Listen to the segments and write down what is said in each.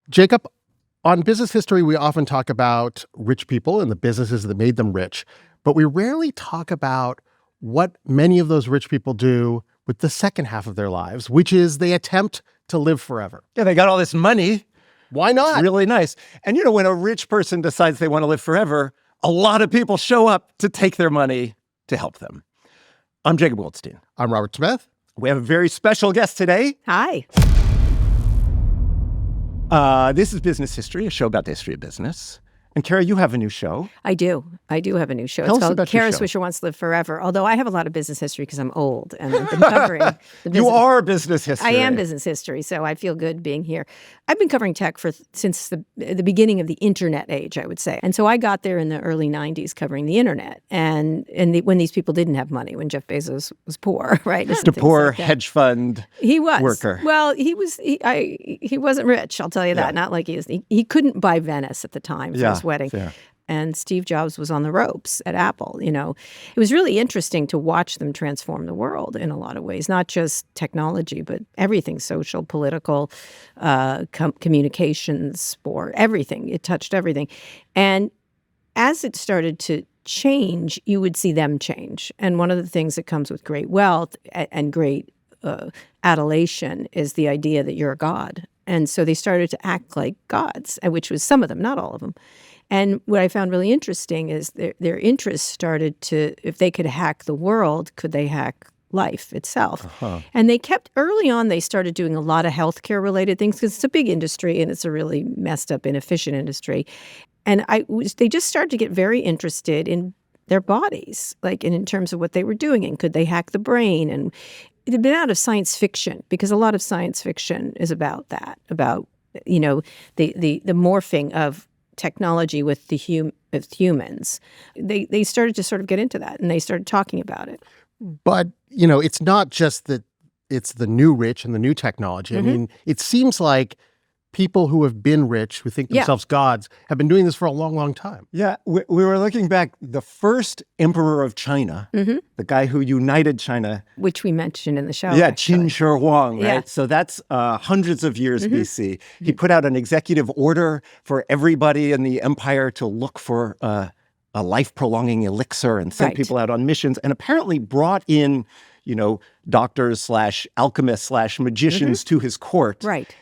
Jacob, on business history, we often talk about rich people and the businesses that made them rich, but we rarely talk about what many of those rich people do with the second half of their lives, which is they attempt to live forever. Yeah, they got all this money. Why not? It's really nice. And when a rich person decides they want to live forever, a lot of people show up to take their money to help them. I'm Jacob Goldstein. I'm Robert Smith. We have a very special guest today. Hi. This is Business History, a show about the history of business. And Kara, you have a new show. I do. I do have a new show. Tell It's us called about your Kara show. Swisher Wants to Live Forever. Although I have a lot of business history because I'm old and I've been covering the business. You are business history. I am business history, so I feel good being here. I've been covering tech since the beginning of the internet age, I would say. And so I got there in the early 90s covering the internet. And when these people didn't have money, when Jeff Bezos was poor, right? Just a poor hedge fund worker. Well, he wasn't rich, I'll tell you that. Yeah. Not like he is. He couldn't buy Venice at the time for his wedding. Fair. And Steve Jobs was on the ropes at Apple. It was really interesting to watch them transform the world in a lot of ways, not just technology, but everything, social, political, communications, sport, everything. It touched everything. And as it started to change, you would see them change. And one of the things that comes with great wealth and great adulation is the idea that you're a god. And so they started to act like gods, which was some of them, not all of them. And what I found really interesting is their interest started to, if they could hack the world, could they hack life itself? Uh-huh. And early on, they started doing a lot of healthcare related things because it's a big industry and it's a really messed up, inefficient industry. And they just started to get very interested in their bodies, like in terms of what they were doing and could they hack the brain? And it had been out of science fiction because a lot of science fiction is about that, about, the morphing of technology with humans. They started to sort of get into that and they started talking about it. But, it's not just that it's the new rich and the new technology. Mm-hmm. I mean, it seems like people who have been rich, who think themselves gods, have been doing this for a long, long time. Yeah, we were looking back. The first emperor of China, the guy who united China. Which we mentioned in the show. Yeah, actually. Qin Huang, right? Yeah. So that's hundreds of years BC. He put out an executive order for everybody in the empire to look for a life-prolonging elixir and sent people out on missions, and apparently brought in, doctors / alchemists / magicians to his court. Right.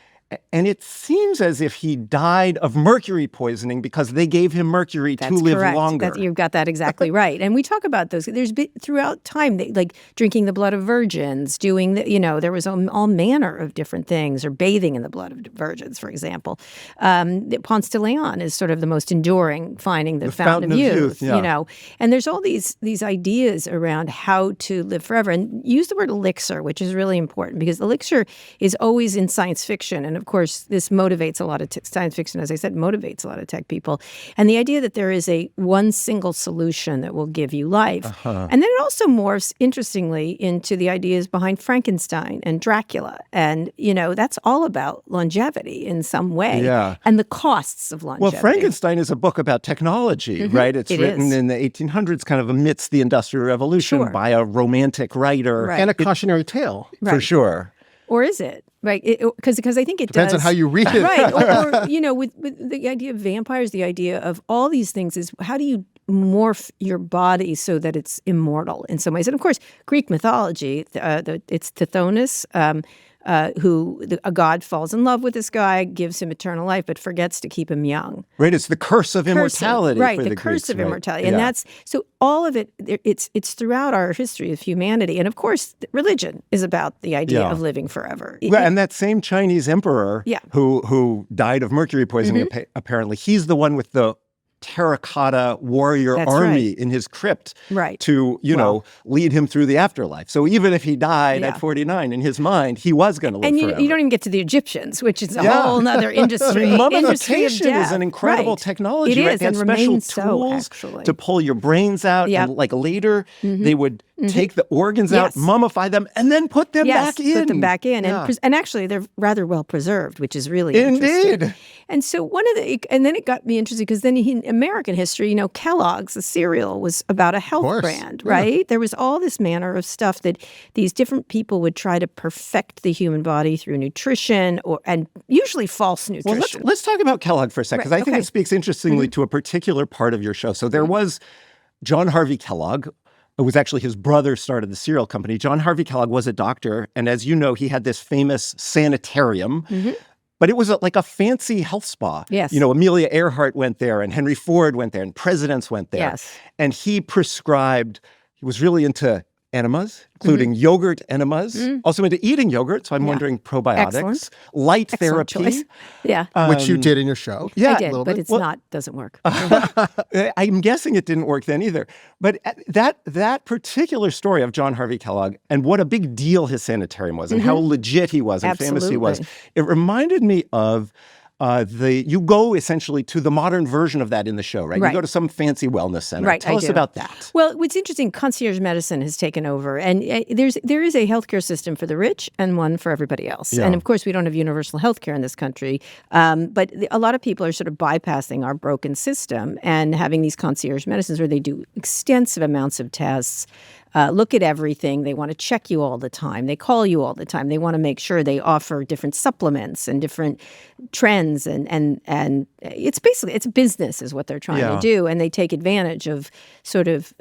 And it seems as if he died of mercury poisoning because they gave him mercury to live longer. You've got that exactly right. And we talk about those. There's been throughout time, like drinking the blood of virgins, doing there was all manner of different things, or bathing in the blood of virgins, for example. Ponce de Leon is sort of the most enduring finding, the fountain of youth. Yeah. And there's all these ideas around how to live forever. And use the word elixir, which is really important because elixir is always in science fiction. And of course, this motivates a lot of science fiction, as I said, motivates a lot of tech people. And the idea that there is one single solution that will give you life. And then it also morphs, interestingly, into the ideas behind Frankenstein and Dracula. And, that's all about longevity in some way. Yeah. And the costs of longevity. Well, Frankenstein is a book about technology, right? It's written in the 1800s, kind of amidst the Industrial Revolution by a romantic writer. Right. And a cautionary tale. For sure. Or is it? Right, because I think it Depends does. on how you read it. Right, or with the idea of vampires, the idea of all these things is how do you morph your body so that it's immortal in some ways? And of course, Greek mythology, it's Tithonus, a god falls in love with this guy, gives him eternal life, but forgets to keep him young. Right, it's the curse of immortality. Right, for the Greeks, curse of right? immortality. And that's, so all of it, it's throughout our history of humanity. And of course, religion is about the idea of living forever. Well, and that same Chinese emperor who died of mercury poisoning, apparently, he's the one with the terracotta warrior army in his crypt to, lead him through the afterlife. So even if he died at 49, in his mind, he was going to live forever. And you don't even get to the Egyptians, which is a whole other industry. I mean, mummification is an incredible technology. It is, They had and special remains tools so, actually. to pull your brains out. And like later, they would take the organs out, mummify them, and then put them back in. Put them back in. And actually, they're rather well preserved, which is really interesting. Indeed. And so and then it got me interested because then in American history, Kellogg's, the cereal, was about a health brand, right? There was all this manner of stuff that these different people would try to perfect the human body through nutrition and usually false nutrition. Well, let's talk about Kellogg for a second, because I think it speaks interestingly to a particular part of your show. So there was John Harvey Kellogg. It was actually his brother started the cereal company. John Harvey Kellogg was a doctor. And as you know, he had this famous sanitarium. But it was like a fancy health spa. Yes. Amelia Earhart went there and Henry Ford went there and presidents went there. Yes. And he was really into enemas, including yogurt enemas, also into eating yogurt. So I'm wondering probiotics, Excellent. Light Excellent therapy. choice. Yeah. Which you did in your show. Yeah. I did, but it's doesn't work. I'm guessing it didn't work then either. But that particular story of John Harvey Kellogg and what a big deal his sanitarium was and how legit he was and famous he was, it reminded me of you go essentially to the modern version of that in the show, right? You go to some fancy wellness center. Right, Tell us about that. Well, what's interesting, concierge medicine has taken over, and there is a healthcare system for the rich and one for everybody else. Yeah. And of course, we don't have universal healthcare in this country, but a lot of people are sort of bypassing our broken system and having these concierge medicines where they do extensive amounts of tests. Look at everything. They want to check you all the time. They call you all the time. They want to make sure they offer different supplements and different trends. And it's basically, it's business is what they're trying to do. And they take advantage of sort of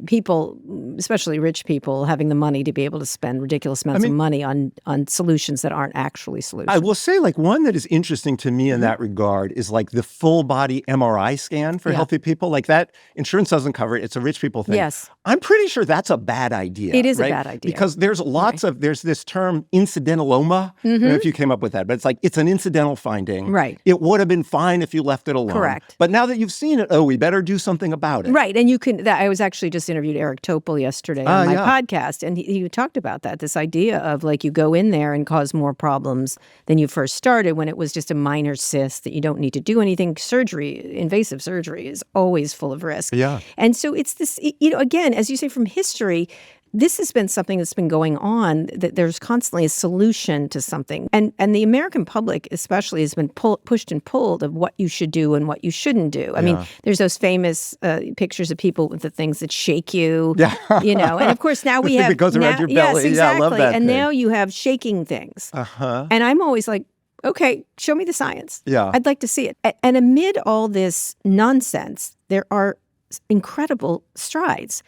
people, especially rich people, having the money to be able to spend ridiculous amounts of money on solutions that aren't actually solutions. I will say, one that is interesting to me in that regard is the full body MRI scan for healthy people. That insurance doesn't cover it. It's a rich people thing. Yes. I'm pretty sure that's a bad idea. It is right? a bad idea. Because there's there's this term incidentaloma. I don't know if you came up with that, but it's an incidental finding. Right. It would have been fine if you left it alone. Correct. But now that you've seen it, we better do something about it. Right. And you can, I was actually just interviewed Eric Topol yesterday on my podcast, and he talked about that, this idea of you go in there and cause more problems than you first started when it was just a minor cyst that you don't need to do anything. Invasive surgery is always full of risk. Yeah. And so it's this, again, as you say, from history, this has been something that's been going on, that there's constantly a solution to something. And the American public especially has been pushed and pulled of what you should do and what you shouldn't do. I mean, there's those famous pictures of people with the things that shake you, and of course now we have— it goes around your belly. Yes, exactly. Yeah, I love that and thing. now you have shaking things. And I'm always like, okay, show me the science. Yeah. I'd like to see it. And amid all this nonsense, there are incredible strides.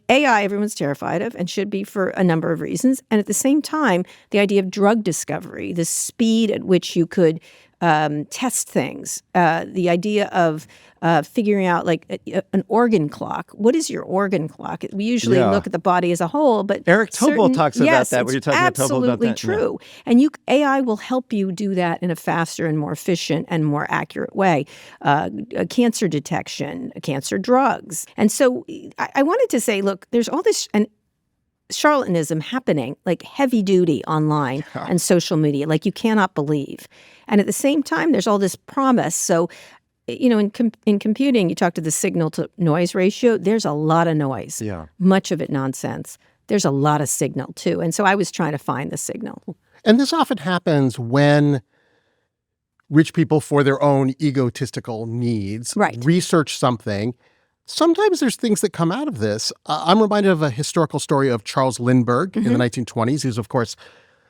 AI, everyone's terrified of and should be for a number of reasons. And at the same time, the idea of drug discovery, the speed at which you could test things, the idea of figuring out an organ clock. What is your organ clock? We usually look at the body as a whole, but Eric Topol talks about that. It's Were you talking about Topol about absolutely that? true. And AI will help you do that in a faster and more efficient and more accurate way. Cancer detection, cancer drugs. And so I wanted to say, look, there's all this charlatanism happening, heavy duty online and social media, you cannot believe. And at the same time, there's all this promise. So, in computing, you talk to the signal to noise ratio, there's a lot of noise. Yeah. Much of it nonsense. There's a lot of signal too. And so I was trying to find the signal. And this often happens when rich people, for their own egotistical needs, research something. Sometimes there's things that come out of this. I'm reminded of a historical story of Charles Lindbergh in the 1920s. He was, of course,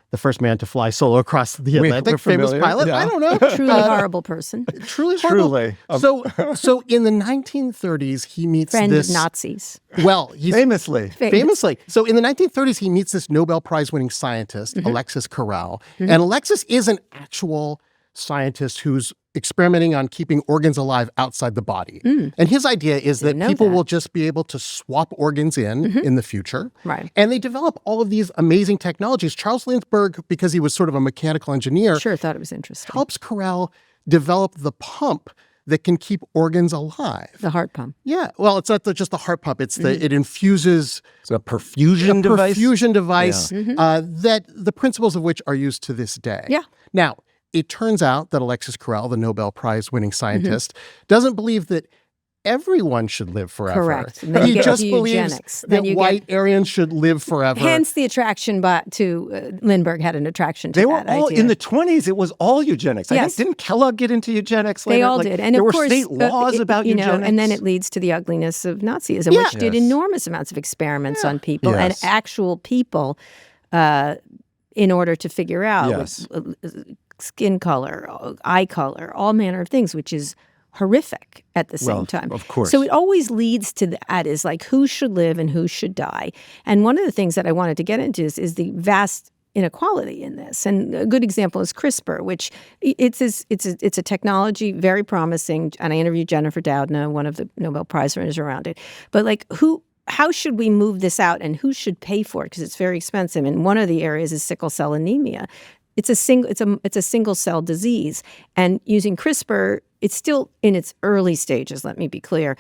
the first man to fly solo across the Atlantic. We're famous familiar. pilot. Yeah. I don't know. Truly horrible person. Truly horrible. So in the 1930s, he meets Friend this— of Nazis. Well, he's— Famously. Famously. So in the 1930s, he meets this Nobel Prize-winning scientist, Alexis Carrel. And Alexis is an actual scientist who's experimenting on keeping organs alive outside the body. And his idea is that people will just be able to swap organs in the future. Right. And they develop all of these amazing technologies. Charles Lindbergh, because he was sort of a mechanical engineer, Sure thought it was interesting. helps Carrel develop the pump that can keep organs alive. The heart pump. Yeah. Well, it's not just the heart pump. It's it infuses It's a perfusion device. perfusion device that the principles of which are used to this day. Yeah. Now, it turns out that Alexis Carrel, the Nobel Prize-winning scientist, doesn't believe that everyone should live forever. Correct. And then you He get just to believes eugenics. that Then you white Aryans should live forever. Hence the attraction to Lindbergh had an attraction to They that were all idea. in the 20s. It was all eugenics. I Yes. think didn't Kellogg get into eugenics later? They all did, and there of were course, state laws about eugenics. and then it leads to the ugliness of Nazism, Yeah. which did Yes. enormous amounts of experiments on people and Yes. actual people, in order to figure out Yes. skin color, eye color, all manner of things, which is horrific at the same time. Of course. So it always leads to that, is like who should live and who should die. And one of the things that I wanted to get into is the vast inequality in this. And a good example is CRISPR, which it's a technology, very promising. And I interviewed Jennifer Doudna, one of the Nobel Prize winners around it. But like how should we move this out and who should pay for it? Because it's very expensive. And one of the areas is sickle cell anemia. It's a single cell disease. And using CRISPR, it's still in its early stages, let me be clear.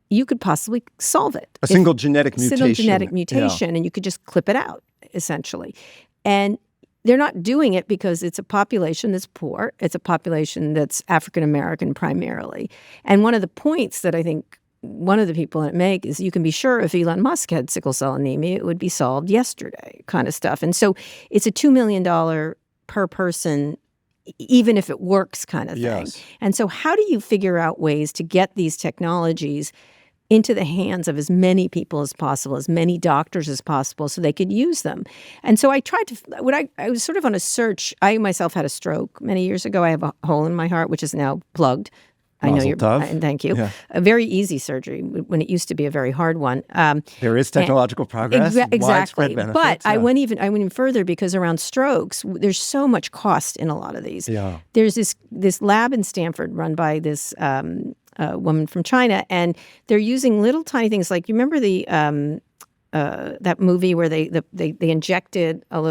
You could possibly solve it. A single genetic mutation. Single genetic mutation, and you could just clip it out, essentially. And they're not doing it because it's a population that's poor. It's a population that's African-American primarily. And one of the points that I think one of the people that make is you can be sure if Elon Musk had sickle cell anemia, it would be solved yesterday kind of stuff. And so it's a $2 million per person, even if it works kind of thing. Yes. And so how do you figure out ways to get these technologies into the hands of as many people as possible, as many doctors as possible, so they could use them? And so I tried to, I was sort of on a search. I myself had a stroke many years ago. I have a hole in my heart, which is now plugged. I know Mazel you're, tov. and thank you. Yeah. A very easy surgery when it used to be a very hard one. There is technological progress, Exactly. widespread benefits. But I yeah. went even further because around strokes, there's so much cost in a lot of these. Yeah. There's this lab in Stanford run by this woman from China, and they're using little tiny things like, you remember the that movie where they injected a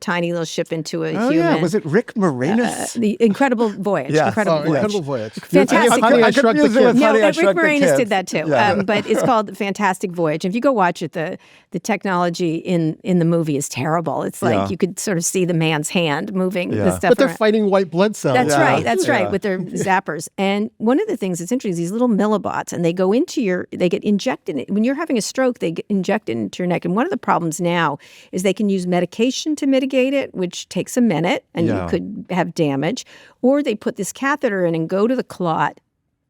tiny little ship into a human. Yeah, was it Rick Moranis? The Incredible Voyage. Yes. Incredible Voyage. Incredible Voyage. Fantastic. Honey, I Shrunk the confused it with Kids. No, Honey, I Rick Shrunk the Moranis Kids. did that too. Yeah. But it's called Fantastic Voyage. If you go watch it, the technology in the movie is terrible. It's like you could sort of see the man's hand moving the stuff But they're around. fighting white blood cells. That's Yeah. right. That's right. Yeah. With their zappers. And one of the things that's interesting is these little millibots, and they go into they get injected. When you're having a stroke, they get injected into your neck. And one of the problems now is they can use medication to mitigate it, which takes a minute, and you could have damage. Or they put this catheter in and go to the clot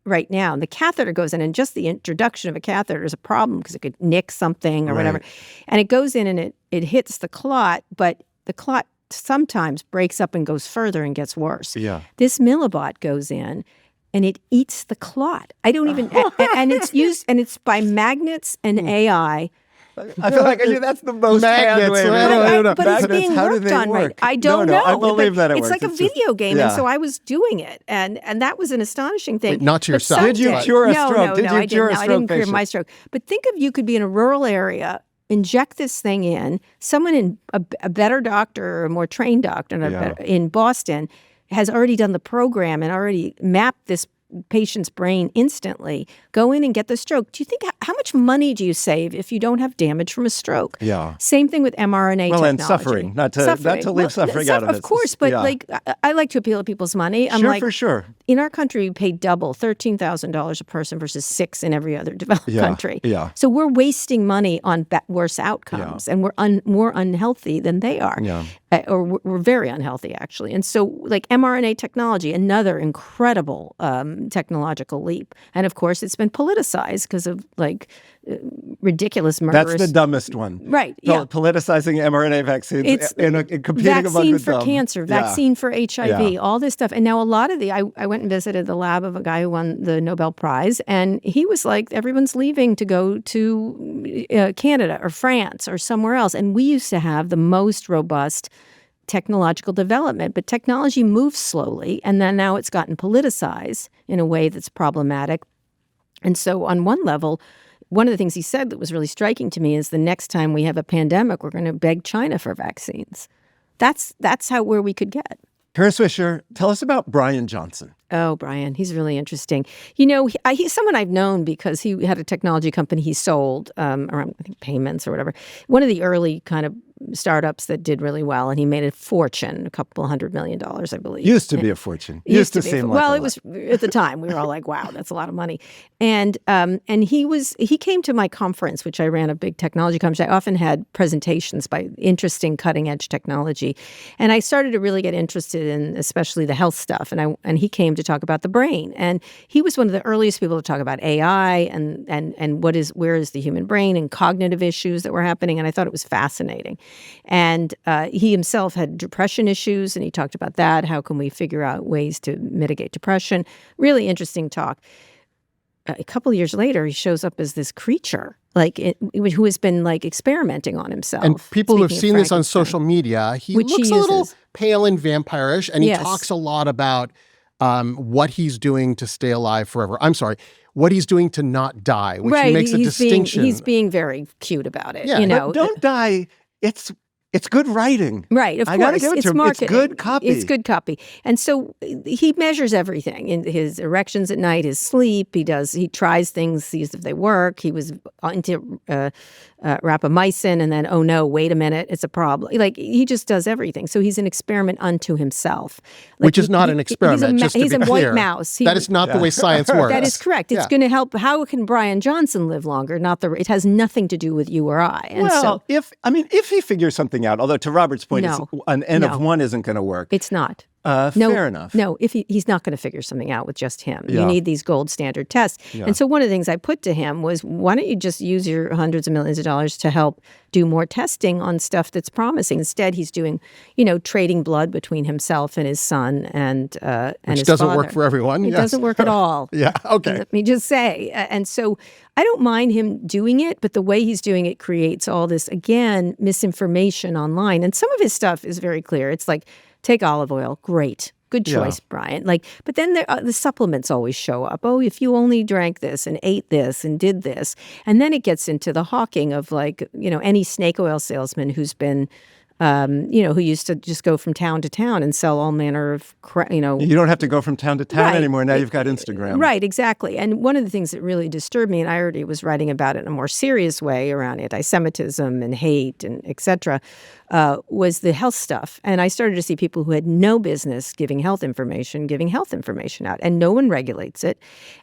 right now. And the catheter goes in, and just the introduction of a catheter is a problem because it could nick something or whatever. And it goes in and it hits the clot, but the clot sometimes breaks up and goes further and gets worse. Yeah. This millibot goes in and it eats the clot. I don't even, and it's used, and it's by magnets and AI. I feel like that's the most Magnets, hand-wavy. right? I don't know. But it's Magnets, being how do worked they on work? right. I don't No, know. I believe but that it it's works. like a It's just- video game, yeah. and so I was doing it, and that was an astonishing thing. Wait, not to But yourself. Did you someday- cure a no, stroke? No, Did no, you I cure a didn't. I stroke didn't cure patient? my stroke. But think of you could be in a rural area, inject this thing in. Someone in a better doctor or a more trained doctor in Boston has already done the program and already mapped this patient's brain instantly. Go in and get the stroke. Do you think how much money do you save if you don't have damage from a stroke? Yeah. Same thing with mRNA Well, technology. and suffering, not to leave suffering out of it. Of course, but I like to appeal to people's money. I'm like, for sure. in our country, we pay double, $13,000 a person versus $6,000 in every other developed country. Yeah. So we're wasting money on worse outcomes, and we're more unhealthy than they are. Yeah. Or we're very unhealthy, actually. And so, like mRNA technology, another incredible technological leap. And of course, it's been politicized because of ridiculous murderous. That's the dumbest one. Right. Yeah. Politicizing mRNA vaccines It's in competing among vaccine the for dumb. cancer, Yeah. vaccine for HIV, Yeah. all this stuff. And now a lot of I went and visited the lab of a guy who won the Nobel Prize, and he was like, everyone's leaving to go to Canada or France or somewhere else. And we used to have the most robust technological development, but technology moves slowly, and then now it's gotten politicized in a way that's problematic. And so on one level, one of the things he said that was really striking to me is the next time we have a pandemic, we're going to beg China for vaccines. That's where we could get. Kara Swisher, tell us about Brian Johnson. Oh, Brian, he's really interesting. You know, he's someone I've known because he had a technology company he sold around, I think, payments or whatever. One of the early kind of startups that did really well, and he made a fortune, a couple $100 million, I believe. Used to be a fortune. Used to seem like well, a it was at the time. We were all like, "Wow, that's a lot of money." And he came to my conference, which I ran, a big technology conference. I often had presentations by interesting, cutting edge technology, and I started to really get interested in, especially the health stuff. And he came to talk about the brain, and he was one of the earliest people to talk about AI and where is the human brain and cognitive issues that were happening. And I thought it was fascinating. And he himself had depression issues, and he talked about that. How can we figure out ways to mitigate depression? Really interesting talk. A couple of years later, he shows up as this creature, who has been experimenting on himself. And people who have seen this on social media, he looks a little pale and vampirish, and he talks a lot about what he's doing to stay alive forever. I'm sorry, what he's doing to not die, which he makes a distinction. He's being very cute about it. Yeah, but don't die. It's good writing. Right, of course. I gotta give it to him. Marketing. It's good copy. It's good copy. And so he measures everything. In his erections at night, his sleep, he tries things, sees if they work. He was into rapamycin, and then, oh no, wait a minute, it's a problem. He just does everything. So he's an experiment unto himself. Which is not an experiment, just to be clear. He's a white mouse. That is not the way science works. That is correct. It's going to help. How can Brian Johnson live longer? It has nothing to do with you or I. And if he figures something out, although to Robert's point, an N of one isn't going to work. It's not. Fair enough. No, if he's not going to figure something out with just him. Yeah. You need these gold standard tests. Yeah. And so one of the things I put to him was, why don't you just use your hundreds of millions of dollars to help do more testing on stuff that's promising? Instead, he's doing, trading blood between himself and his son and his father. Which doesn't work for everyone. It doesn't work at all. Yeah, okay. Let me just say. And so I don't mind him doing it, but the way he's doing it creates all this, again, misinformation online. And some of his stuff is very clear. It's like, take olive oil. Great. Good choice, Brian. But then the supplements always show up. Oh, if you only drank this and ate this and did this. And then it gets into the hawking of any snake oil salesman who's been, who used to just go from town to town and sell all manner of, You don't have to go from town to town anymore. Now you've got Instagram. Right, exactly. And one of the things that really disturbed me, and I already was writing about it in a more serious way around anti-Semitism and hate and et cetera, was the health stuff. And I started to see people who had no business giving health information out, and no one regulates it.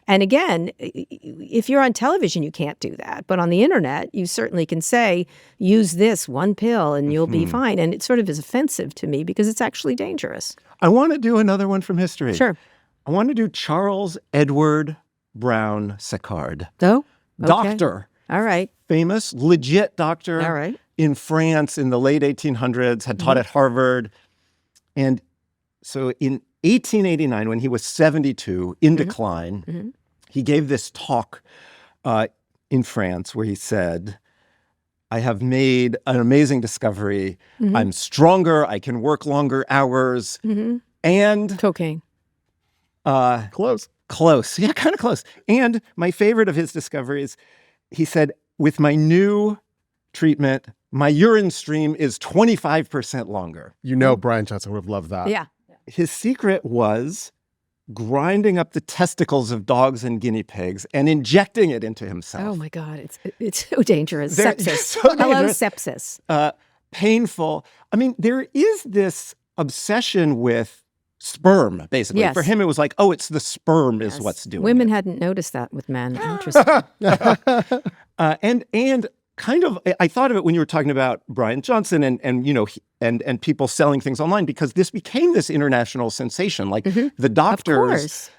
And again, if you're on television, you can't do that. But on the internet, you certainly can say, use this one pill and you'll be fine. And it sort of is offensive to me because it's actually dangerous. I want to do another one from history. Sure. I want to do Charles Edward Brown Séquard. Oh? Okay. Doctor. All right. Famous, legit doctor. All right. In France in the late 1800s, had taught at Harvard. And so in 1889, when he was 72, in decline, he gave this talk in France where he said, I have made an amazing discovery. I'm stronger. I can work longer hours. And cocaine. Close. Yeah, kind of close. And my favorite of his discoveries, he said, with my new treatment, my urine stream is 25% longer. Brian Johnson would have loved that. Yeah. His secret was grinding up the testicles of dogs and guinea pigs and injecting it into himself. Oh my God, it's so dangerous. Sepsis. So dangerous. Hello, sepsis. Painful. I mean, there is this obsession with sperm, basically. Yes. For him, it was like, oh, it's the sperm is what's doing Women it. hadn't noticed that with men. Interesting. And kind of, I thought of it when you were talking about Brian Johnson and people selling things online, because this became this international sensation. Like the doctors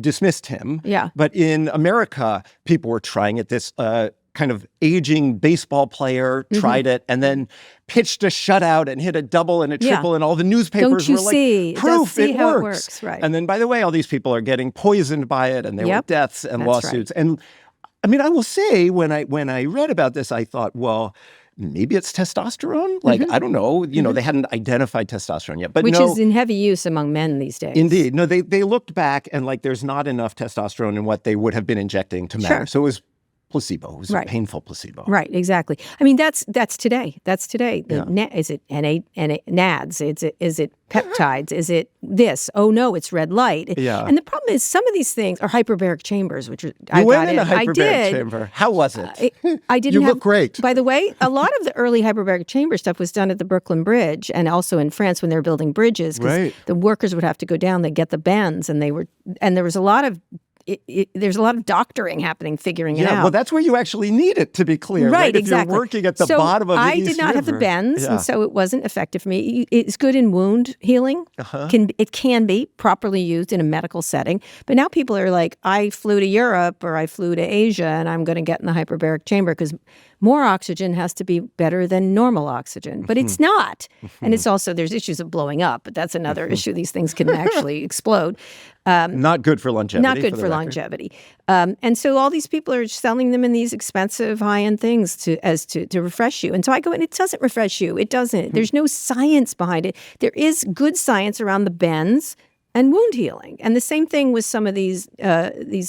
dismissed him. Yeah. But in America, people were trying it. This kind of aging baseball player tried it and then pitched a shutout and hit a double and a triple, and all the newspapers were like, proof it works. Right. And then, by the way, all these people are getting poisoned by it, and there were deaths and lawsuits. Right. And I mean, I will say, when I read about this, I thought, well, maybe it's testosterone. Like, I don't know. They hadn't identified testosterone yet. But Which is in heavy use among men these days. Indeed. No, they looked back and there's not enough testosterone in what they would have been injecting to matter. Sure. So it was placebo. It was Right. a painful placebo. Right, exactly. I mean, that's today. That's today. Yeah. Is it NADs? Is it peptides? Is it this? Oh no, it's red light. Yeah. And the problem is some of these things are hyperbaric chambers, which You I went got in a I hyperbaric did. chamber. How was it? I didn't You have, look great. By the way, a lot of the early hyperbaric chamber stuff was done at the Brooklyn Bridge and also in France when they were building bridges. 'Cause Right. the workers would have to go down, they'd get the bends, and there was a lot of there's a lot of doctoring happening, figuring it Yeah, out. well, that's where you actually need it, to be clear. Right, If exactly. you're working at the So bottom of the I East did not have the River. bends, Yeah. and so it wasn't effective for me. It's good in wound healing. It can be properly used in a medical setting. But now people are like, I flew to Europe or I flew to Asia, and I'm going to get in the hyperbaric chamber because more oxygen has to be better than normal oxygen. But it's not. And it's also, there's issues of blowing up, but that's another issue. These things can actually explode. Not good for longevity. Not good the for record. longevity. And so all these people are selling them in these expensive high-end things to refresh you. And so I go, and it doesn't refresh you. It doesn't. There's no science behind it. There is good science around the bends and wound healing. And the same thing with some of these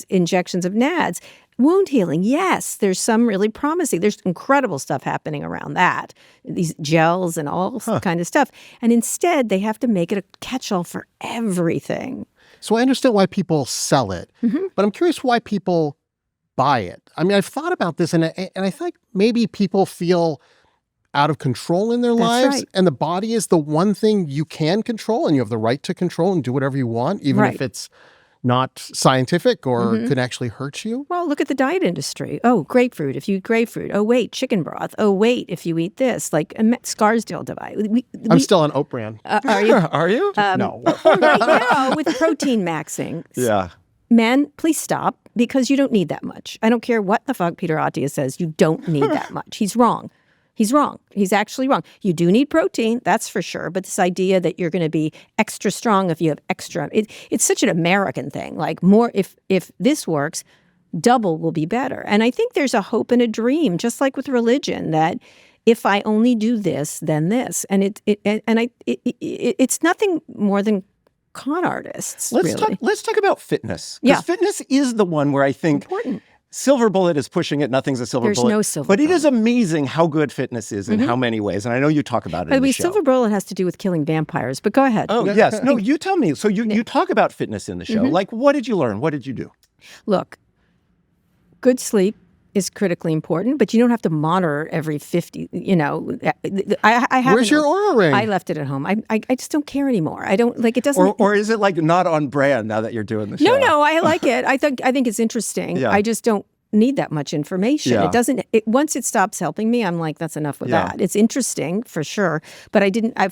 injections of NADs. Wound healing, yes, there's some really promising. There's incredible stuff happening around that, these gels and all kind of stuff. And instead, they have to make it a catch-all for everything. So I understand why people sell it, but I'm curious why people buy it. I mean, I've thought about this, and I think maybe people feel out of control in their lives, right. and the body is the one thing you can control, and you have the right to control and do whatever you want, even Right. if it's not scientific or can actually hurt you. Well, look at the diet industry. Oh, grapefruit, if you eat grapefruit. Oh, wait, chicken broth. Oh, wait, if you eat this. Like Scarsdale diet. I'm still on oat bran. Are you? Are you? No. Right now, with protein maxing, Yeah. men, please stop because you don't need that much. I don't care what the fuck Peter Attia says. You don't need that much. He's wrong. He's wrong. He's actually wrong. You do need protein, that's for sure. But this idea that you're going to be extra strong if you have extra, it's such an American thing. Like more, if this works, double will be better. And I think there's a hope and a dream, just like with religion, that if I only do this, then this, and it's nothing more than con artists. Let's talk about fitness. Yeah. Because fitness is the one where I think Important. silver bullet is pushing it. Nothing's a silver There's bullet. no silver But it bullet. is amazing how good fitness is in how many ways. And I know you talk about it By in the way, the show. silver bullet has to do with killing vampires. But go ahead. Oh, yes. No, you tell me. So you talk about fitness in the show. Like, what did you learn? What did you do? Look, good sleep is critically important, but you don't have to monitor every 50, I have. Where's your Oura ring? I left it at home. I just don't care anymore. I don't, like, it doesn't. Or is it like not on brand now that you're doing the show? No, I like it. I think it's interesting. Yeah. I just don't need that much information. Yeah. It doesn't, once it stops helping me, I'm like, that's enough with Yeah. that. It's interesting for sure, but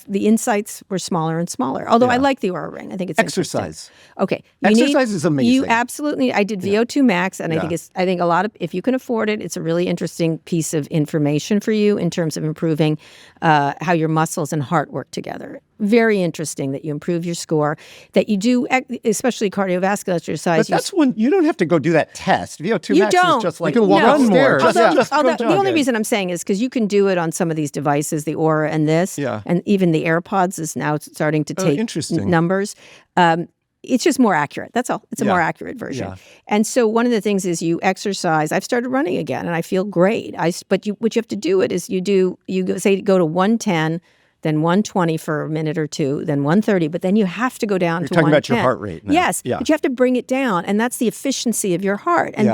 the insights were smaller and smaller. Although I like the Oura ring. I think it's Exercise. interesting. Okay. Exercise is amazing. You absolutely, I did VO2 max, and Yeah. I think a lot of, if you can afford it, it's a really interesting piece of information for you in terms of improving how your muscles and heart work together. Very interesting that you improve your score, that you do, especially cardiovascular exercise. But that's when you don't have to go do that test. VO2 You max don't. is just like You can walk run more. upstairs. Just go The only jogging. reason I'm saying is because you can do it on some of these devices, the Oura and this, Yeah. and even the AirPods is now starting to take interesting. numbers. It's just more accurate. That's all. It's a more accurate version. Yeah. And so one of the things is you exercise. I've started running again, and I feel great. What you have to do it is you go to 110. Then 120 for a minute or two, then 130, but then you have to go down to 110. You're talking about your heart rate now. Yes, Yeah. but you have to bring it down, and that's the efficiency of your heart. And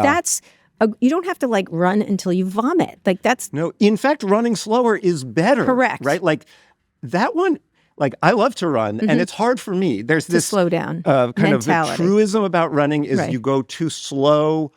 you don't have to like run until you vomit. Like that's No, in fact, running slower is better. Correct. Right? Like that one, like I love to run, and it's hard for me. There's to this slow down. kind mentality. of the truism about running is Right. you go too slow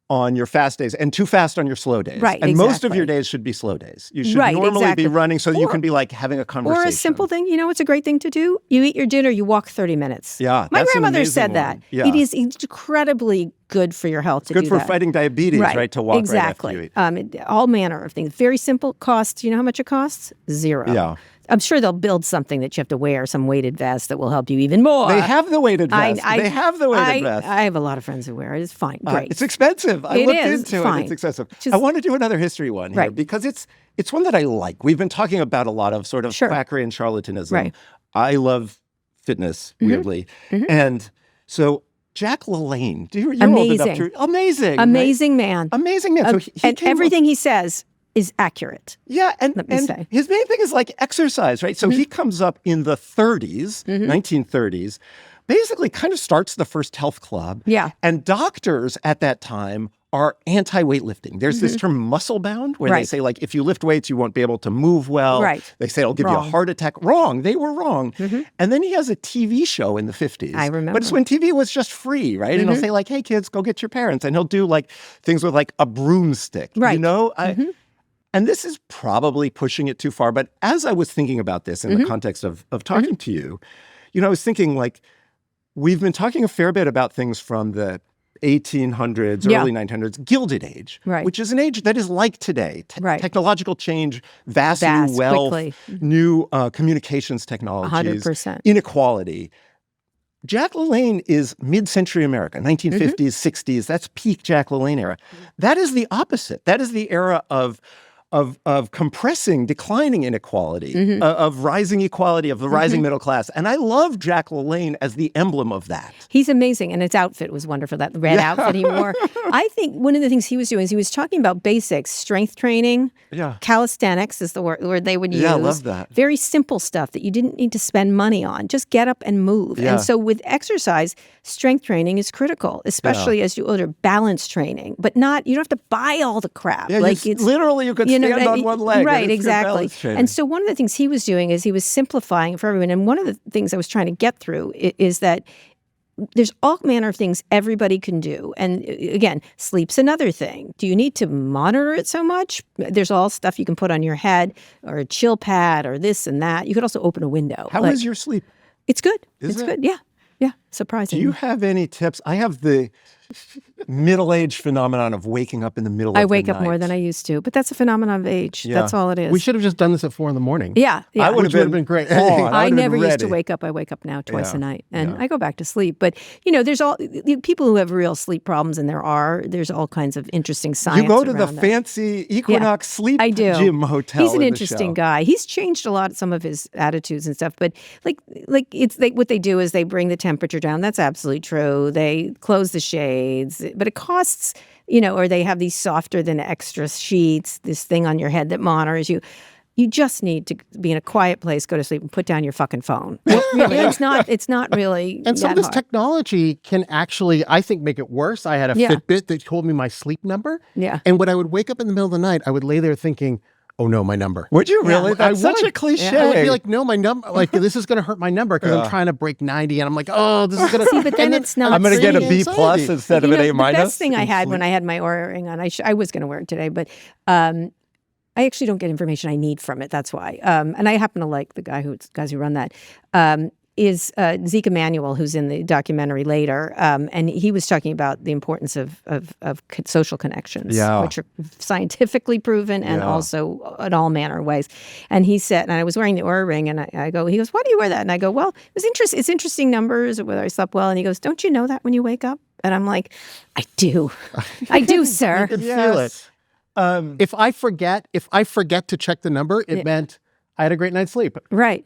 on your fast days and too fast on your slow days. Right, And most of exactly. your days should be slow days. You should Right, normally exactly. be running so you Or- can be like having a conversation. Or a simple thing, it's a great thing to do. You eat your dinner, you walk 30 minutes. Yeah, My that's an grandmother amazing said that. one. Yeah. It is incredibly good for your health to Good do for that. fighting diabetes, right? To walk exactly. right after you eat. All manner of things. Very simple. Cost. You know how much it costs? $0. Yeah. I'm sure they'll build something that you have to wear, some weighted vest that will help you even more. They have the weighted vest. They have the weighted vest. I have a lot of friends who wear it. It's fine. Great. It's expensive. I It looked is. into Fine. it. It's expensive. Just- I want to do another history one here Right. because it's one that I like. We've been talking about a lot of sort of Sure. quackery and charlatanism. Right. I love fitness, weirdly. And so Jack LaLanne. You're old enough to... Amazing. Amazing man. Amazing man. So he and came everything he says is accurate. Yeah, and say. his main thing is like exercise, right? So he comes up in the 30s, 1930s, basically kind of starts the first health club. Yeah. And doctors at that time are anti-weightlifting. There's this term muscle bound where they say, like, if you lift weights, you won't be able to move well. Right. They say it'll give you a heart attack. Wrong. They were wrong. And then he has a TV show in the 50s. I remember. But it's when TV was just free, right? And he'll say, like, hey, kids, go get your parents. And he'll do, like, things with, like, a broomstick. Right. You know? And this is probably pushing it too far. But as I was thinking about this in the context of talking to you, I was thinking, like, we've been talking a fair bit about things from the 1800s, early 900s, Gilded Age, which is an age that is like today. Technological change, vast new wealth, quickly. new communications technologies, 100%. inequality. Jack LaLanne is mid-century America, 1950s, 60s. That's peak Jack LaLanne era. That is the opposite. That is the era of compressing, declining inequality, of rising equality, of the rising middle class. And I love Jack LaLanne as the emblem of that. He's amazing. And his outfit was wonderful, that red outfit he wore. I think one of the things he was doing is he was talking about basics, strength training, calisthenics is the word they would use. Yeah, I love that. Very simple stuff that you didn't need to spend money on. Just get up and move. Yeah. And so with exercise, strength training is critical, especially as you older. Balance training, but you don't have to buy all the crap. Yeah, like it's literally you could stand on one leg. Right, exactly. And so one of the things he was doing is he was simplifying for everyone. And one of the things I was trying to get through is that there's all manner of things everybody can do. And again, sleep's another thing. Do you need to monitor it so much? There's all stuff you can put on your head or a chill pad or this and that. You could also open a window. How is your sleep? It's good. Is it's it? good. Yeah. Yeah. Surprising. Do you have any tips? I have the middle-age phenomenon of waking up in the middle of the night. I wake up more than I used to, but that's a phenomenon of age. Yeah. That's all it is. We should have just done this at 4 a.m. Yeah. I would have been great. I never used to wake up. I wake up now twice a night, and I go back to sleep. But there's all people who have real sleep problems, and there's all kinds of interesting science. You go to the around that. fancy Equinox sleep gym hotel. He's an interesting guy. He's changed a lot some of his attitudes and stuff. But what they do is they bring the temperature down. That's absolutely true. They close the shades, but it costs. Or they have these softer than extra sheets, this thing on your head that monitors you. You just need to be in a quiet place, go to sleep, and put down your fucking phone. Really, it's not really. And some of this technology can actually, I think, make it worse. I had a Fitbit that told me my sleep number. Yeah. And when I would wake up in the middle of the night, I would lay there thinking, oh no, my number. Would you really? That's such a cliche. I would be like, no, my number, this is going to hurt my number because I'm trying to break 90. And I'm like, oh, this is going to. See, but then it's not. I'm going to get a B+ instead of an A-. The best thing I had when I had my Oura ring on, I was going to wear it today, but I actually don't get information I need from it. That's why. And I happen to like the guys who run that. Is Zeke Emanuel, who's in the documentary later, and he was talking about the importance of social connections, which are scientifically proven and also in all manner of ways. And he said, and I was wearing the Oura ring, and he goes, why do you wear that? And I go, well, it's interesting numbers or whether I slept well. And he goes, don't you know that when you wake up? And I'm like, I do, sir. You can feel it. If I forget to check the number, it meant I had a great night's sleep. Right.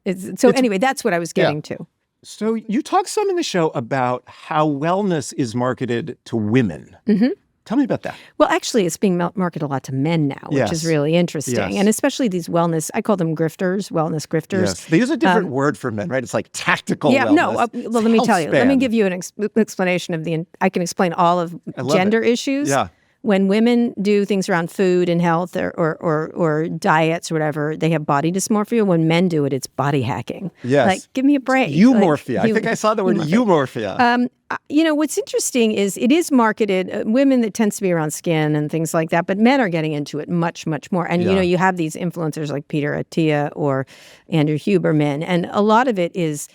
Anyway, that's what I was getting to. So you talk some in the show about how wellness is marketed to women. Mm-hmm. Tell me about that. Well, actually, it's being marketed a lot to men now, which is really interesting. Yes. And especially these wellness, I call them wellness grifters. Yes. They use a different word for men, right? It's like tactical wellness. No, let me tell you. Let me give you an explanation of I can explain all of gender issues. Yeah. When women do things around food and health or diets or whatever, they have body dysmorphia. When men do it, it's body hacking. Yes. Like, give me a break. Eumorphia. I think I saw the word eumorphia. What's interesting is it is marketed, women, that tends to be around skin and things like that, but men are getting into it much, much more. And, you have these influencers like Peter Attia or Andrew Huberman, and a lot of it is,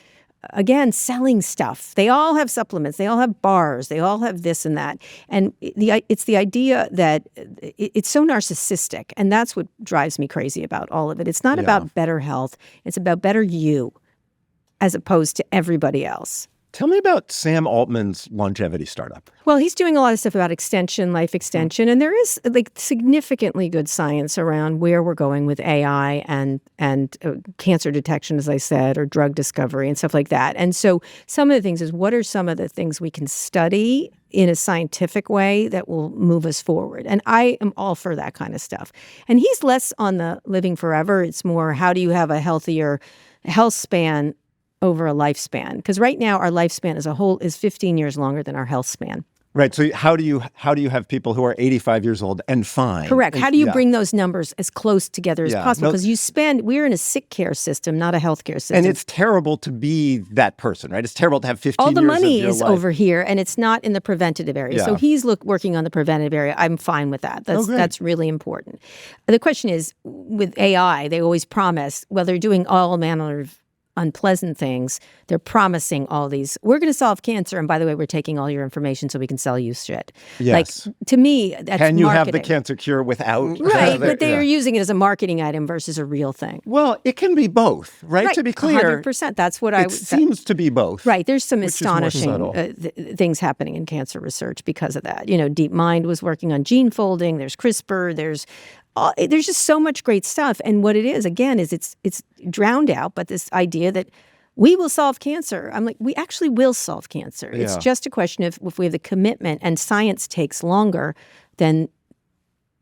again, selling stuff. They all have supplements. They all have bars. They all have this and that. And it's the idea that it's so narcissistic. And that's what drives me crazy about all of it. It's not about better health. It's about better you as opposed to everybody else. Tell me about Sam Altman's longevity startup. Well, he's doing a lot of stuff about extension, life extension, and there is like significantly good science around where we're going with AI and cancer detection, as I said, or drug discovery and stuff like that. And so some of the things is, what are some of the things we can study in a scientific way that will move us forward? And I am all for that kind of stuff. And he's less on the living forever. It's more, how do you have a healthier health span over a lifespan? Because right now our lifespan as a whole is 15 years longer than our health span. Right. So how do you have people who are 85 years old and fine? Correct. How do you bring those numbers as close together as possible? Because we're in a sick care system, not a healthcare system. And it's terrible to be that person, right? It's terrible to have 15 years of your life. All the money is over here, and it's not in the preventative area. Yeah. So he's working on the preventative area. I'm fine with that. That's really important. The question is, with AI, they always promise, well, they're doing all manner of unpleasant things. They're promising all these, we're going to solve cancer, and by the way, we're taking all your information so we can sell you shit. Yes. Like, to me, that's Can you marketing. have the cancer cure without? Right, but they are using it as a marketing item versus a real thing. Well, it can be both, right? To be clear. 100%. That's what it seems to be both. Right. There's some which is more astonishing subtle. Things happening in cancer research because of that. You know, DeepMind was working on gene folding. There's CRISPR. There's just so much great stuff. And what it is, again, is it's drowned out, but this idea that we will solve cancer. I'm like, we actually will solve cancer. Yeah. It's just a question of if we have the commitment, and science takes longer than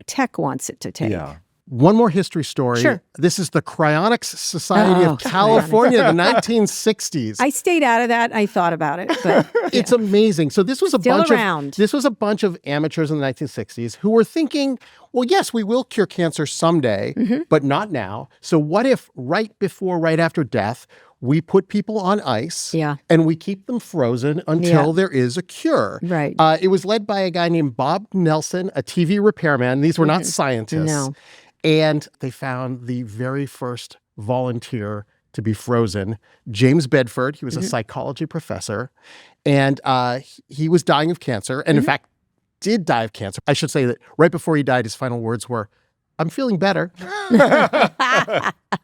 tech wants it to take. Yeah. One more history story. Sure. This is the Cryonics Society of California, the 1960s. I stayed out of that. I thought about it, but It's amazing. So this was Still around. This was a bunch of amateurs in the 1960s who were thinking, well, yes, we will cure cancer someday, but not now. So what if right after death, we put people on ice and we keep them frozen until there is a cure? Right. It was led by a guy named Bob Nelson, a TV repairman. These were not scientists. No. And they found the very first volunteer to be frozen, James Bedford. He was a psychology professor, and he was dying of cancer, and in fact, did die of cancer. I should say that right before he died, his final words were, "I'm feeling better."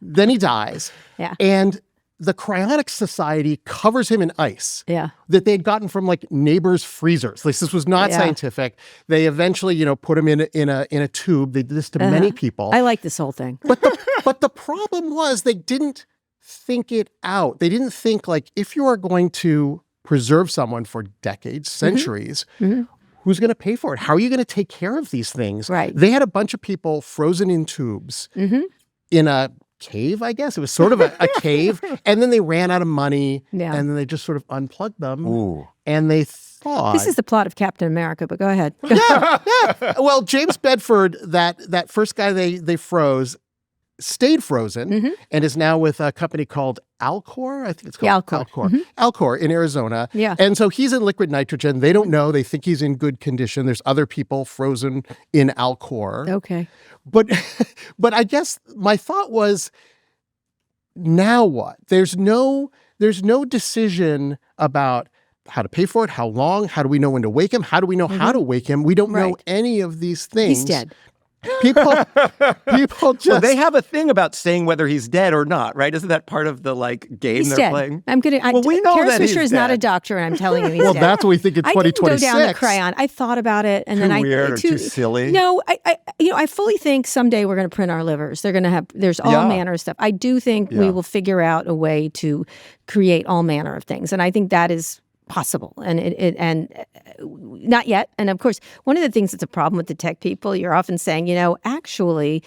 Then he dies. Yeah. And the Cryonics Society covers him in ice that they had gotten from like neighbors' freezers. This was not scientific. They eventually, put him in a tube. They did this to many people. I like this whole thing. But the problem was they didn't think it out. They didn't think, like, if you are going to preserve someone for decades, centuries, who's going to pay for it? How are you going to take care of these things? Right. They had a bunch of people frozen in tubes in a cave, I guess. It was sort of a cave. And then they ran out of money. Yeah. And then they just sort of unplugged them. Ooh. And they thought... This is the plot of Captain America, but go ahead. Yeah. Well, James Bedford, that first guy they froze, stayed frozen and is now with a company called Alcor. I think it's called Alcor. Alcor in Arizona. Yeah. And so he's in liquid nitrogen. They don't know. They think he's in good condition. There's other people frozen in Alcor. Okay. But I guess my thought was, now what? There's no decision about how to pay for it, how long, how do we know when to wake him, how do we know how to wake him? We don't know any of these things. He's dead. People just... Well, they have a thing about saying whether he's dead or not, right? Isn't that part of the game He's they're dead. playing? Well, we know Kara that he's Swisher is not a dead. doctor, and I'm telling you he's Well, dead. that's what we think in I didn't 2026. go down the cryon. I thought about it, and Too then weird or too silly? No, I fully think someday we're going to print our livers. They're going to have. There's all manner of stuff. I do think we will figure out a way to create all manner of things, and I think that is possible, and not yet. And of course, one of the things that's a problem with the tech people, you're often saying, actually,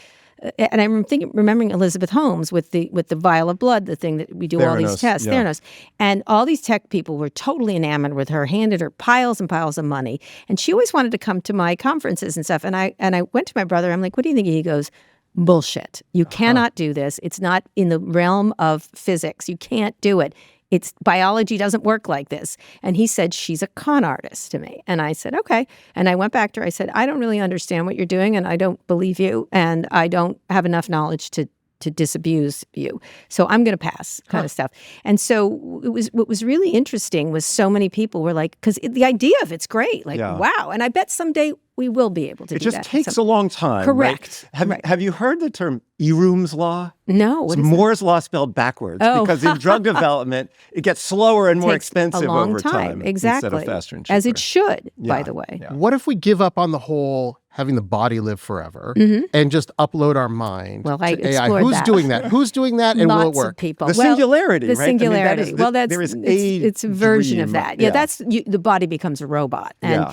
and I'm remembering Elizabeth Holmes with the vial of blood, the thing that we do all these tests, Theranos, and all these tech people were totally enamored with her, handed her piles and piles of money, and she always wanted to come to my conferences and stuff. And I went to my brother. I'm like, what do you think? He goes, bullshit. You cannot do this. It's not in the realm of physics. You can't do it. It's biology doesn't work like this. And he said, she's a con artist to me. And I said, okay. And I went back to her. I said, I don't really understand what you're doing, and I don't believe you, and I don't have enough knowledge to to disabuse you. So I'm going to pass kind of stuff. And so what was really interesting was so many people were like, because the idea of it's great. Like, wow. And I bet someday we will be able to do that. It just takes a long time. Correct. Right? Have you heard the term Eroom's law? No. It's Moore's law spelled backwards because in drug development, it gets slower and more expensive over time. Exactly. Instead of faster and cheaper. As it should, by the way. Yeah. What if we give up on the whole having the body live forever and just upload our mind to AI? Who's doing that? Who's doing that, and will it work? Of people. The singularity, right? The singularity. I mean, it's a version of that. Yeah, the body becomes a robot. And,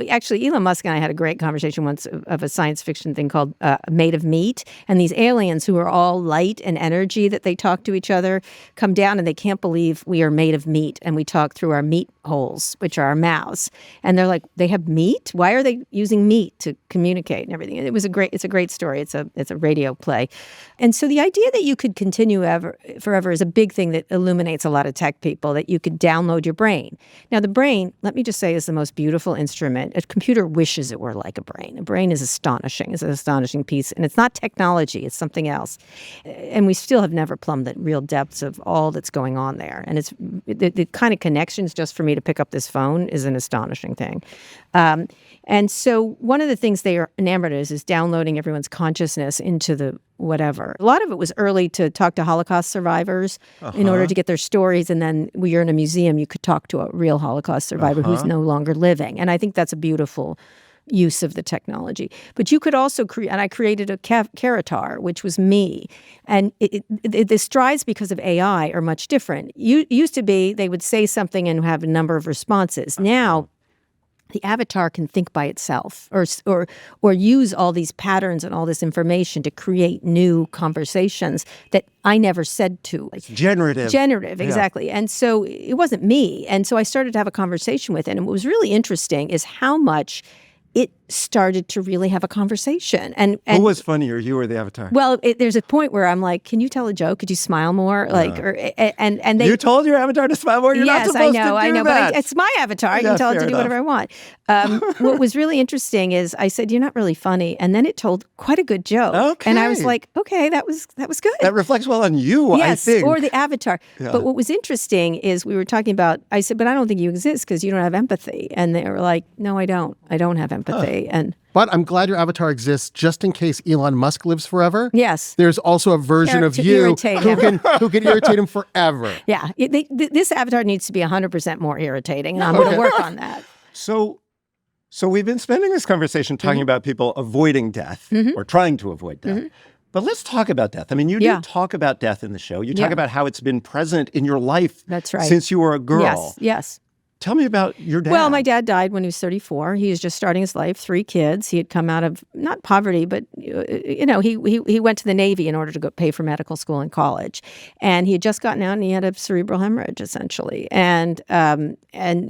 actually, Elon Musk and I had a great conversation once of a science fiction thing called Made of Meat. And these aliens who are all light and energy that they talk to each other come down and they can't believe we are made of meat. And we talk through our meat holes, which are our mouths. And they're like, they have meat? Why are they using meat to communicate and everything? It's a great story. It's a radio play. And so the idea that you could continue forever is a big thing that illuminates a lot of tech people, that you could download your brain. Now, the brain, let me just say, is the most beautiful instrument. A computer wishes it were like a brain. A brain is astonishing. It's an astonishing piece. And it's not technology. It's something else. And we still have never plumbed the real depths of all that's going on there. And it's the kind of connections just for me to pick up this phone is an astonishing thing. And so one of the things they are enamored is downloading everyone's consciousness into the whatever. A lot of it was early to talk to Holocaust survivors in order to get their stories. And then when you're in a museum, you could talk to a real Holocaust survivor who's no longer living. And I think that's a beautiful use of the technology. But you could also create, and I created a Caratar, which was me. And the strides because of AI are much different. Used to be, they would say something and have a number of responses. Now, the avatar can think by itself or use all these patterns and all this information to create new conversations that I never said to. It's generative. Generative, exactly. And so it wasn't me. And so I started to have a conversation with it. And what was really interesting is how much it started to really have a conversation. And who was funnier, you or the avatar? Well, there's a point where I'm like, can you tell a joke? Could you smile more? And they, you told your avatar to smile more? You're not supposed to do I know, that. but it's my avatar. I can tell it to do whatever I want. What was really interesting is I said, you're not really funny. And then it told quite a good joke. Okay. And I was like, okay, that was good. That reflects well on you, I think. Or the avatar. Yeah. But what was interesting is we were talking about, I said, but I don't think you exist because you don't have empathy. And they were like, no, I don't. I don't have empathy. But I'm glad your avatar exists just in case Elon Musk lives forever. Yes. There's also a version of you who can irritate him forever. Yeah. This avatar needs to be 100% more irritating, and I'm going to work on that. So we've been spending this conversation talking about people avoiding death or trying to avoid death. But let's talk about death. I mean, you do talk about death in the show. You talk about how it's been present in your life since you were a girl. Yes. Tell me about your dad. Well, my dad died when he was 34. He was just starting his life, 3 kids. He had come out of, not poverty, but, he went to the Navy in order to go pay for medical school and college. And he had just gotten out and he had a cerebral hemorrhage, essentially. And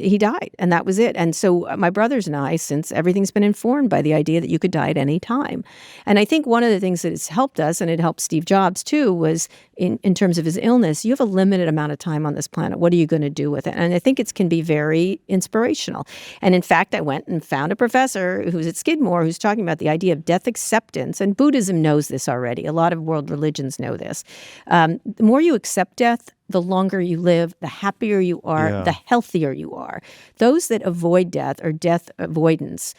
he died, and that was it. And so my brothers and I, since everything's been informed by the idea that you could die at any time. And I think one of the things that has helped us, and it helped Steve Jobs too, was in terms of his illness, you have a limited amount of time on this planet. What are you going to do with it? And I think it can be very inspirational. And in fact, I went and found a professor who's at Skidmore who's talking about the idea of death acceptance. And Buddhism knows this already. A lot of world religions know this. The more you accept death, the longer you live, the happier you are, the healthier you are. Those that avoid death or death avoidance,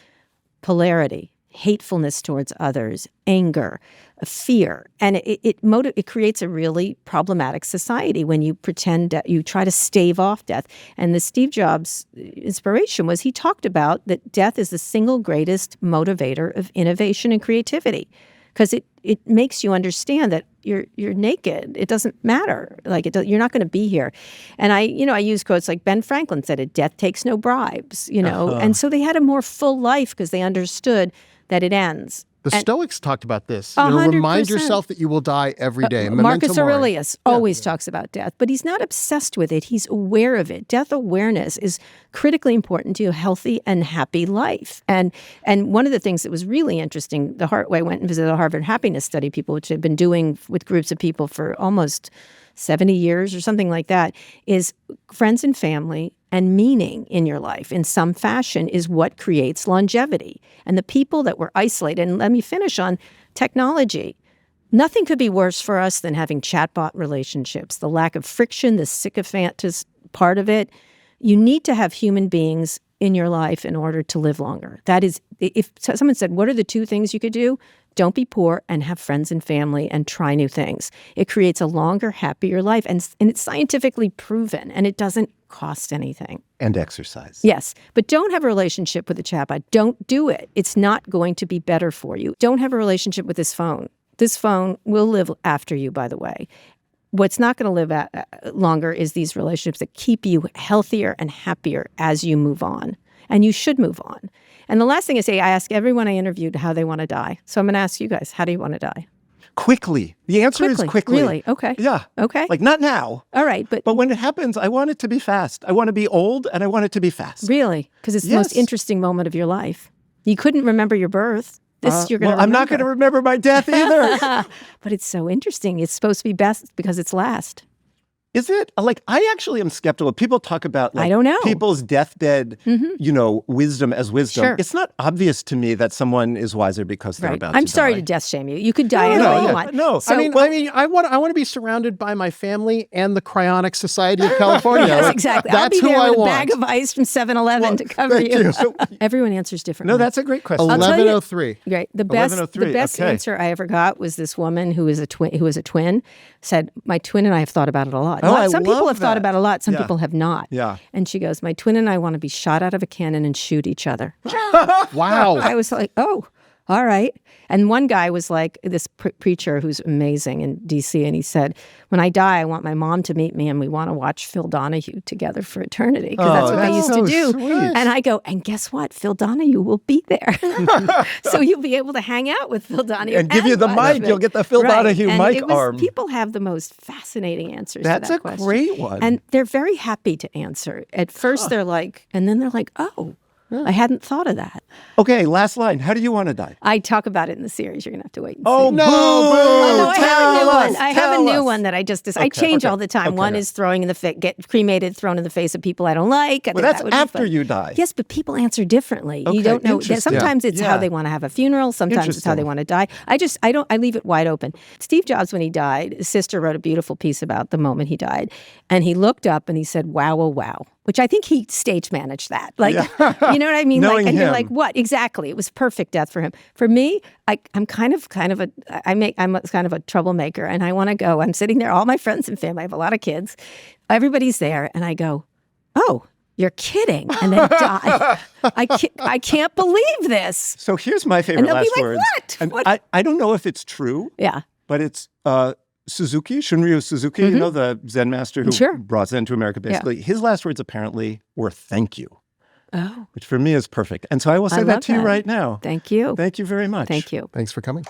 polarity, hatefulness towards others, anger, fear, and it creates a really problematic society when you pretend that you try to stave off death. And the Steve Jobs inspiration was he talked about that death is the single greatest motivator of innovation and creativity, because it makes you understand that you're naked. It doesn't matter. You're not going to be here. And I use quotes like Ben Franklin said it, death takes no bribes, And so they had a more full life because they understood that it ends. The Stoics talked about this. Remind yourself that you will die every day. Marcus Aurelius always talks about death, but he's not obsessed with it. He's aware of it. Death awareness is critically important to a healthy and happy life. And one of the things that was really interesting, I went and visited the Harvard Happiness Study people, which I've been doing with groups of people for almost 70 years or something like that, is friends and family and meaning in your life in some fashion is what creates longevity. And the people that were isolated, and let me finish on technology. Nothing could be worse for us than having chatbot relationships. The lack of friction, the sycophantous part of it. You need to have human beings in your life in order to live longer. That is, if someone said, what are the 2 things you could do? Don't be poor and have friends and family and try new things. It creates a longer, happier life. And it's scientifically proven, and it doesn't cost anything. And exercise. Yes, but don't have a relationship with a chatbot. Don't do it. It's not going to be better for you. Don't have a relationship with this phone. This phone will live after you, by the way. What's not going to live longer is these relationships that keep you healthier and happier as you move on. And you should move on. And the last thing I say, I ask everyone I interviewed how they want to die. So I'm going to ask you guys, how do you want to die? Quickly. The answer is quickly. Really? Okay. Yeah. Okay. Like, not now. All right. But when it happens, I want it to be fast. I want to be old, and I want it to be fast. Really? Because it's the most interesting moment of your life. You couldn't remember your birth. This you're going to remember. I'm not going to remember my death either. But it's so interesting. It's supposed to be best because it's last. Is it? Like, I actually am skeptical. People talk about, like, I don't know. people's deathbed, wisdom as wisdom. Sure. It's not obvious to me that someone is wiser because they're about to die. I'm sorry to death shame you. You could die any way you want. No. So, I want to be surrounded by my family and the Cryonics Society of California. Yes, exactly. That's I'll be who there I with a want. bag of ice from 7-Eleven to cover thank you. So, Everyone answers differently. no, that's a great question. 1103. Right. The best 1103, okay. answer I ever got was this woman who was a twin, said, my twin and I have thought about it a lot. Oh, I Some people love have thought that. about it a lot. Some Yeah. people have not. Yeah. And she goes, my twin and I want to be shot out of a cannon and shoot each other. Wow. I was like, oh, all right. And one guy was like, this preacher who's amazing in D.C., and he said, when I die, I want my mom to meet me, and we want to watch Phil Donahue together for eternity, because that's what they used to do. Sweet. And I go, and guess what? Phil Donahue will be there. So you'll be able to hang out with Phil Donahue. And give you the watch mic. it. You'll get the Phil Donahue And mic it was, arm. People have the most fascinating answers That's to that a question. great one. And they're very happy to answer. At first, they're like, and then they're like, oh, I hadn't thought of that. Okay, last line. How do you want to die? I talk about it in the series. You're going to have to wait and Oh, see. no. No, I have a new Tell one. us, I have a tell new us. one that I just I change all the time. Okay. One is throwing in the get cremated, thrown in the face of people I don't like. I Well, think that's that would be after fun. you die. Yes, but people answer differently. Okay, You don't know. interesting. Sometimes it's Yeah. how they want to have a funeral. Sometimes it's how they Interesting. want to die. I leave it wide open. Steve Jobs, when he died, his sister wrote a beautiful piece about the moment he died, and he looked up and he said, "Wow, oh, wow." Which I think he stage managed that. Like, you know what I mean? Knowing and you're him. like, what? Exactly. It was perfect death for him. For me, I'm kind of a troublemaker, and I want to go. I'm sitting there, all my friends and family. I have a lot of kids. Everybody's there, and I go, "Oh, you're kidding!" And then die. I can't believe this. So here's my favorite And they'll be last like, words. "What? And What?" I don't know if it's true, Yeah. but it's Suzuki, Shunryu Suzuki, you know, the Zen master who Sure. brought Zen to America, basically. His last words apparently were thank you, Oh, which for me is perfect. And so I will say I that love to you that. right now. thank you. Thank you very much. Thank you. Thanks for coming.